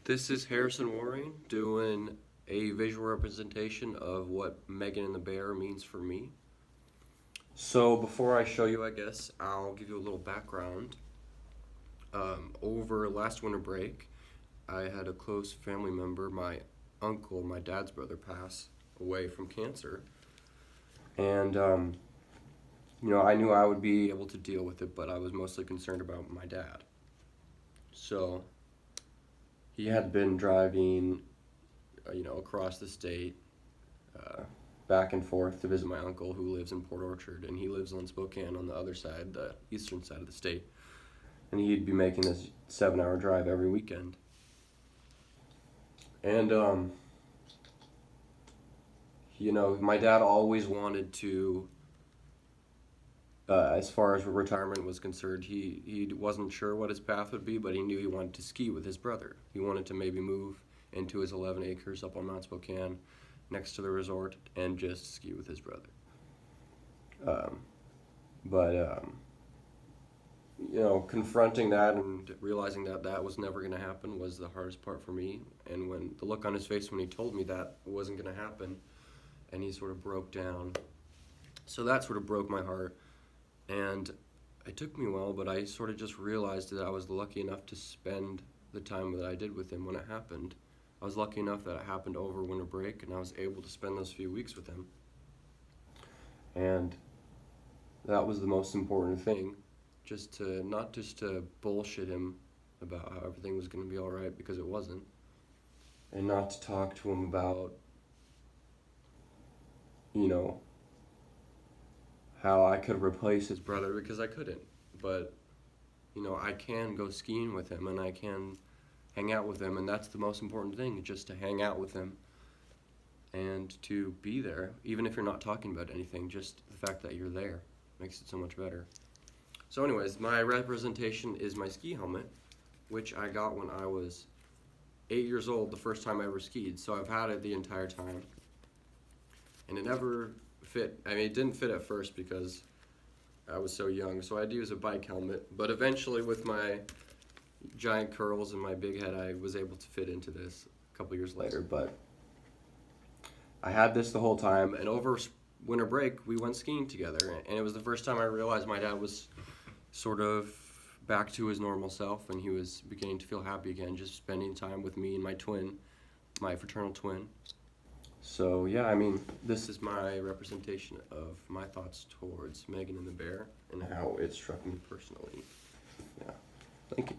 This is Harrison Waring doing a visual representation of what Megan and the Bear means for me. So before I show you, I guess, I'll give you a little background. Over last winter break, I had a close family member, my uncle, my dad's brother, pass away from cancer. And, I knew I would be able to deal with it, but I was mostly concerned about my dad. So he had been driving, across the state, uh, back and forth to visit my uncle who lives in Port Orchard, and he lives on Spokane on the other side, the eastern side of the state. And he'd be making this 7-hour drive every weekend. And, my dad always wanted to, as far as retirement was concerned, he wasn't sure what his path would be, but he knew he wanted to ski with his brother. He wanted to maybe move into his 11 acres up on Mount Spokane next to the resort and just ski with his brother. But confronting that and realizing that that was never going to happen was the hardest part for me. And when the look on his face when he told me that wasn't going to happen, and he sort of broke down. So that sort of broke my heart. And it took me a while, but I sort of just realized that I was lucky enough to spend the time that I did with him when it happened. I was lucky enough that it happened over winter break, and I was able to spend those few weeks with him. And that was the most important thing, not just to bullshit him about how everything was going to be all right, because it wasn't, and not to talk to him about, how I could replace his brother, because I couldn't. But, I can go skiing with him and I can hang out with him, and that's the most important thing, just to hang out with him and to be there, even if you're not talking about anything, just the fact that you're there makes it so much better. So anyways, my representation is my ski helmet, which I got when I was 8 years old, the first time I ever skied, so I've had it the entire time. And it never fit. I mean, it didn't fit at first because I was so young, so I had to use a bike helmet. But eventually, with my giant curls and my big head, I was able to fit into this a couple years later. But I had this the whole time, and over winter break, we went skiing together. And it was the first time I realized my dad was sort of back to his normal self, and he was beginning to feel happy again, just spending time with me and my fraternal twin. So yeah, I mean, this is my representation of my thoughts towards Megan and the Bear and how it struck me personally. Yeah, thank you.